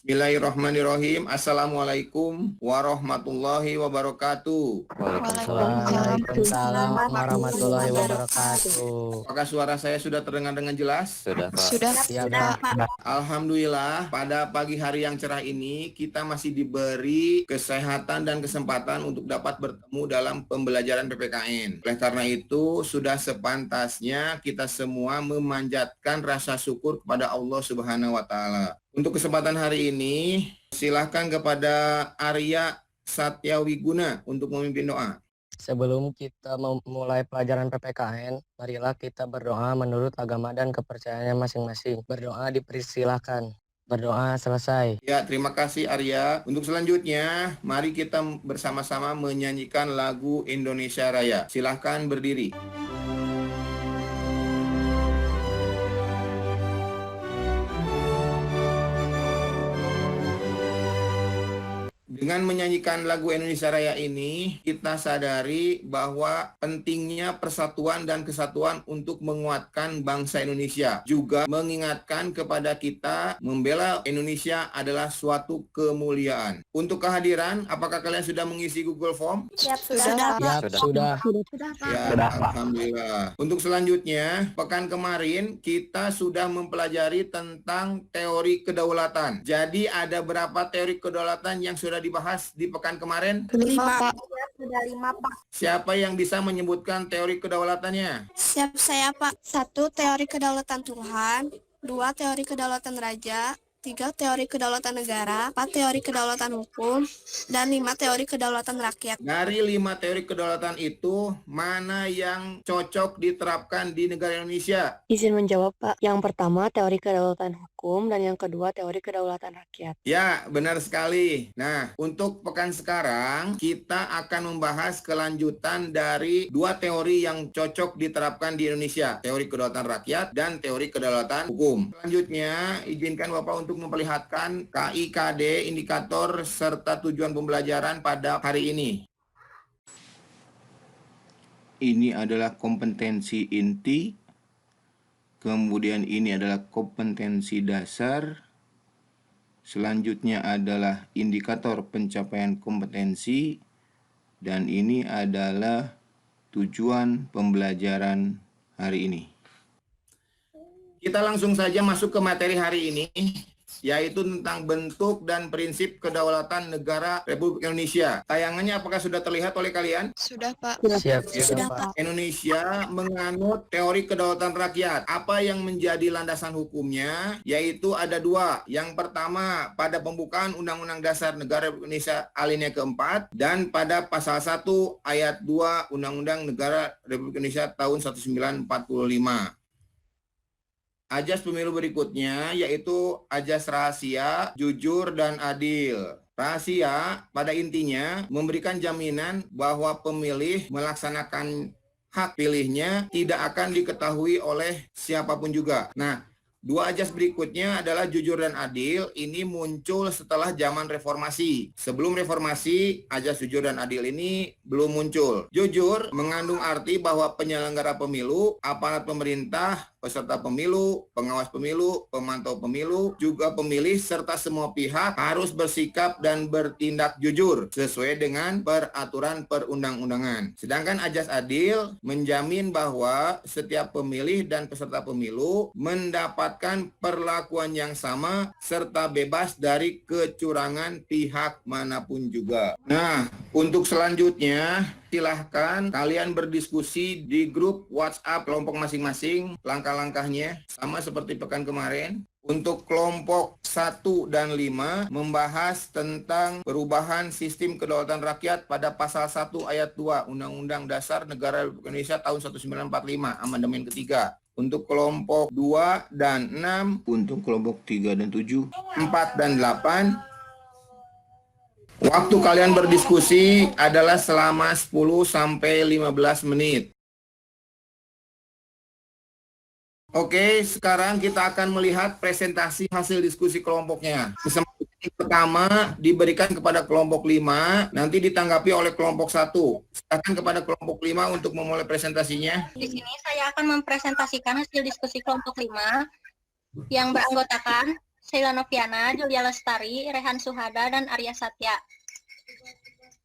Bismillahirrahmanirrahim. Assalamualaikum warahmatullahi wabarakatuh. Waalaikumsalam warahmatullahi wabarakatuh. Apakah suara saya sudah terdengar dengan jelas? Sudah, Pak. Sudah, Pak. Alhamdulillah, pada pagi hari yang cerah ini kita masih diberi kesehatan dan kesempatan untuk dapat bertemu dalam pembelajaran PPKN. Oleh karena itu, sudah sepantasnya kita semua memanjatkan rasa syukur kepada Allah Subhanahu wa taala. Untuk kesempatan hari ini, silahkan kepada Arya Satyawiguna untuk memimpin doa. Sebelum kita memulai pelajaran PPKN, marilah kita berdoa menurut agama dan kepercayaannya masing-masing. Berdoa dipersilahkan. Berdoa selesai. Ya, terima kasih Arya. Untuk selanjutnya, mari kita bersama-sama menyanyikan lagu Indonesia Raya. Silahkan berdiri. Dengan menyanyikan lagu Indonesia Raya ini, kita sadari bahwa pentingnya persatuan dan kesatuan untuk menguatkan bangsa Indonesia. Juga mengingatkan kepada kita, membela Indonesia adalah suatu kemuliaan. Untuk kehadiran, apakah kalian sudah mengisi Google Form? Sudah. Ya, alhamdulillah. Untuk selanjutnya, pekan kemarin kita sudah mempelajari tentang teori kedaulatan. Jadi ada berapa teori kedaulatan yang sudah dibahas di pekan kemarin? 5, Pak. Sudah 5, Pak. Siapa yang bisa menyebutkan teori kedaulatannya? Siap saya, Pak. 1. Teori kedaulatan Tuhan. 2. Teori kedaulatan raja. 3. Teori kedaulatan negara. 4. Teori kedaulatan hukum. Dan 5. Teori kedaulatan rakyat. Dari 5 teori kedaulatan itu, mana yang cocok diterapkan di negara Indonesia? Izin menjawab, Pak. Yang pertama, teori kedaulatan hukum, dan yang kedua, teori kedaulatan rakyat. Ya, benar sekali. Nah, untuk pekan sekarang, kita akan membahas kelanjutan dari 2 teori yang cocok diterapkan di Indonesia. Teori kedaulatan rakyat dan teori kedaulatan hukum. Selanjutnya, izinkan Bapak untuk memperlihatkan KIKD, indikator, serta tujuan pembelajaran pada hari ini. Ini adalah kompetensi inti, kemudian ini adalah kompetensi dasar, selanjutnya adalah indikator pencapaian kompetensi, dan ini adalah tujuan pembelajaran hari ini. Kita langsung saja masuk ke materi hari ini, yaitu tentang bentuk dan prinsip kedaulatan negara Republik Indonesia. Tayangannya apakah sudah terlihat oleh kalian? Sudah, Pak. Siap, Sudah, Pak. Indonesia menganut teori kedaulatan rakyat. Apa yang menjadi landasan hukumnya? Yaitu ada 2. Yang pertama, pada pembukaan Undang-Undang Dasar Negara Republik Indonesia alinea keempat, dan pada pasal 1 ayat 2 Undang-Undang Negara Republik Indonesia tahun 1945. Ajas pemilu berikutnya yaitu ajas rahasia, jujur, dan adil. Rahasia pada intinya memberikan jaminan bahwa pemilih melaksanakan hak pilihnya tidak akan diketahui oleh siapapun juga. Nah, 2 ajas berikutnya adalah jujur dan adil. Ini muncul setelah zaman reformasi. Sebelum reformasi, ajas jujur dan adil ini belum muncul. Jujur mengandung arti bahwa penyelenggara pemilu, aparat pemerintah, peserta pemilu, pengawas pemilu, pemantau pemilu, juga pemilih, serta semua pihak harus bersikap dan bertindak jujur sesuai dengan peraturan perundang-undangan. Sedangkan ajas adil menjamin bahwa setiap pemilih dan peserta pemilu mendapat perlakuan yang sama serta bebas dari kecurangan pihak manapun juga. Nah, untuk selanjutnya silahkan kalian berdiskusi di grup WhatsApp kelompok masing-masing. Langkah-langkahnya sama seperti pekan kemarin. Untuk kelompok 1 dan 5 membahas tentang perubahan sistem kedaulatan rakyat pada pasal 1 ayat 2 Undang-Undang Dasar Negara Republik Indonesia tahun 1945, amandemen ketiga. Untuk kelompok 2 dan 6, untuk kelompok 3 dan 7, 4 dan 8, waktu kalian berdiskusi adalah selama 10 sampai 15 menit. Oke, sekarang kita akan melihat presentasi hasil diskusi kelompoknya. Kesempatan pertama diberikan kepada kelompok 5, nanti ditanggapi oleh kelompok 1. Silakan kepada kelompok 5 untuk memulai presentasinya. Di sini saya akan mempresentasikan hasil diskusi kelompok 5 yang beranggotakan Sheila Noviana, Julia Lestari, Rehan Suhada, dan Arya Satya.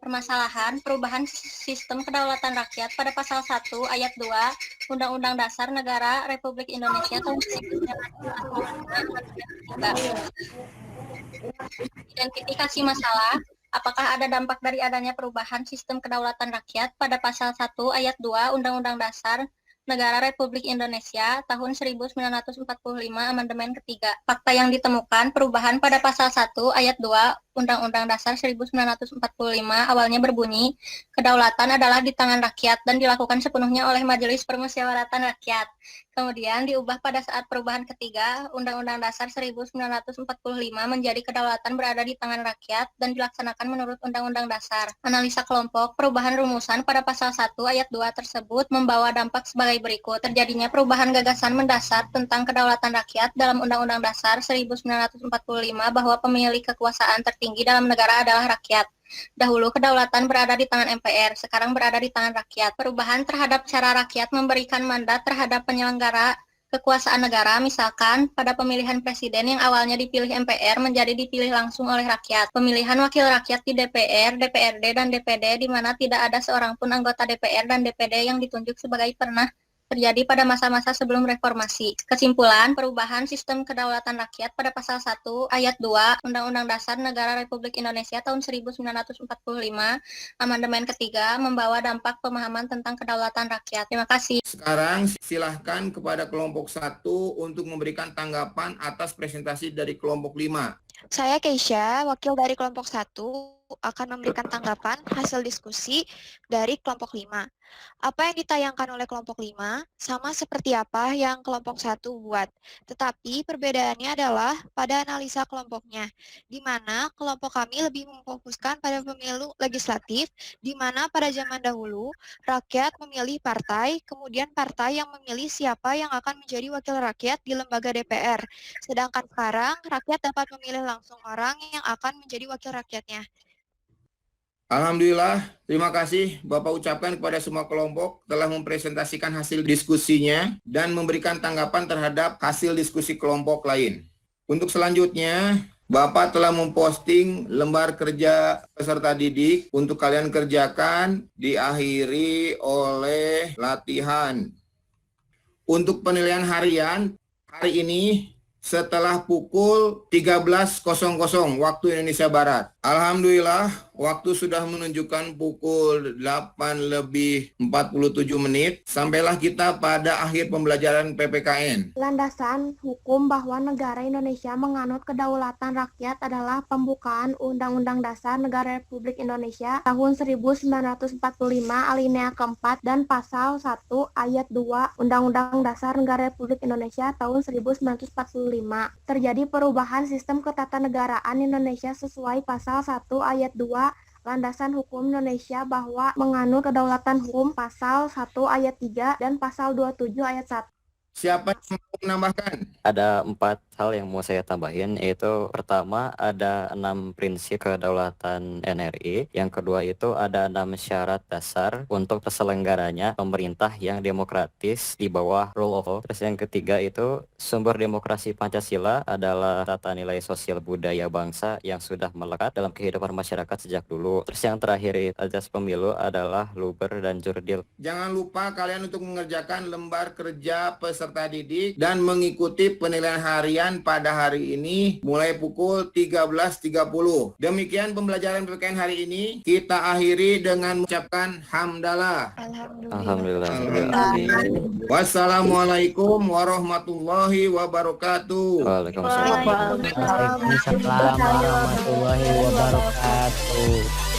Permasalahan perubahan sistem kedaulatan rakyat pada pasal 1 ayat 2 Undang-Undang Dasar Negara Republik Indonesia tahun 1945. Identifikasi masalah, apakah ada dampak dari adanya perubahan sistem kedaulatan rakyat pada pasal 1 ayat 2 Undang-Undang Dasar Negara Republik Indonesia tahun 1945 amandemen ketiga. Fakta yang ditemukan perubahan pada pasal 1 ayat 2 Undang-Undang Dasar 1945 awalnya berbunyi, kedaulatan adalah di tangan rakyat dan dilakukan sepenuhnya oleh Majelis Permusyawaratan Rakyat. Kemudian diubah pada saat perubahan ketiga, Undang-Undang Dasar 1945 menjadi kedaulatan berada di tangan rakyat dan dilaksanakan menurut Undang-Undang Dasar. Analisa kelompok, perubahan rumusan pada pasal 1 ayat 2 tersebut membawa dampak sebagai berikut. Terjadinya perubahan gagasan mendasar tentang kedaulatan rakyat dalam Undang-Undang Dasar 1945 bahwa pemilik kekuasaan tertinggi dalam negara adalah rakyat. Dahulu kedaulatan berada di tangan MPR, sekarang berada di tangan rakyat. Perubahan terhadap cara rakyat memberikan mandat terhadap penyelenggara kekuasaan negara, misalkan pada pemilihan presiden yang awalnya dipilih MPR menjadi dipilih langsung oleh rakyat. Pemilihan wakil rakyat di DPR, DPRD, dan DPD di mana tidak ada seorang pun anggota DPR dan DPD yang ditunjuk sebagai pernah terjadi pada masa-masa sebelum reformasi. Kesimpulan, perubahan sistem kedaulatan rakyat pada pasal 1 ayat 2 Undang-Undang Dasar Negara Republik Indonesia tahun 1945 amandemen ketiga membawa dampak pemahaman tentang kedaulatan rakyat. Terima kasih. Sekarang silahkan kepada kelompok 1 untuk memberikan tanggapan atas presentasi dari kelompok 5. Saya Keisha, wakil dari kelompok 1, akan memberikan tanggapan hasil diskusi dari kelompok 5. Apa yang ditayangkan oleh kelompok 5 sama seperti apa yang kelompok 1 buat. Tetapi perbedaannya adalah pada analisa kelompoknya, di mana kelompok kami lebih memfokuskan pada pemilu legislatif, di mana pada zaman dahulu rakyat memilih partai, kemudian partai yang memilih siapa yang akan menjadi wakil rakyat di lembaga DPR. Sedangkan sekarang rakyat dapat memilih langsung orang yang akan menjadi wakil rakyatnya. Alhamdulillah, terima kasih Bapak ucapkan kepada semua kelompok telah mempresentasikan hasil diskusinya dan memberikan tanggapan terhadap hasil diskusi kelompok lain. Untuk selanjutnya, Bapak telah memposting lembar kerja peserta didik untuk kalian kerjakan, diakhiri oleh latihan. Untuk penilaian harian, hari ini setelah pukul 13.00 waktu Indonesia Barat. Alhamdulillah, waktu sudah menunjukkan pukul 8:47. Sampailah kita pada akhir pembelajaran PPKN. Landasan hukum bahwa negara Indonesia menganut kedaulatan rakyat adalah pembukaan Undang-Undang Dasar Negara Republik Indonesia tahun 1945 alinea keempat dan pasal 1 ayat 2 Undang-Undang Dasar Negara Republik Indonesia tahun 1945. Terjadi perubahan sistem ketatanegaraan Indonesia sesuai pasal 1 ayat 2 Landasan Hukum Indonesia bahwa menganut kedaulatan hukum pasal 1 ayat 3 dan pasal 27 ayat 1. Siapa yang mau menambahkan? Ada 4 hal yang mau saya tambahin, yaitu pertama ada 6 prinsip kedaulatan NRI, yang kedua itu ada 6 syarat dasar untuk terselenggaranya pemerintah yang demokratis di bawah rule of law. Terus yang ketiga itu sumber demokrasi Pancasila adalah tata nilai sosial budaya bangsa yang sudah melekat dalam kehidupan masyarakat sejak dulu. Terus yang terakhir ajas pemilu adalah luber dan jurdil. Jangan lupa kalian untuk mengerjakan lembar kerja peserta didik dan mengikuti penilaian harian pada hari ini mulai pukul 13.30. Demikian pembelajaran PPKN hari ini. Kita akhiri dengan mengucapkan hamdalah. Alhamdulillah. Wassalamualaikum warahmatullahi wabarakatuh. Waalaikumsalam. Waalaikumsalam warahmatullahi wabarakatuh.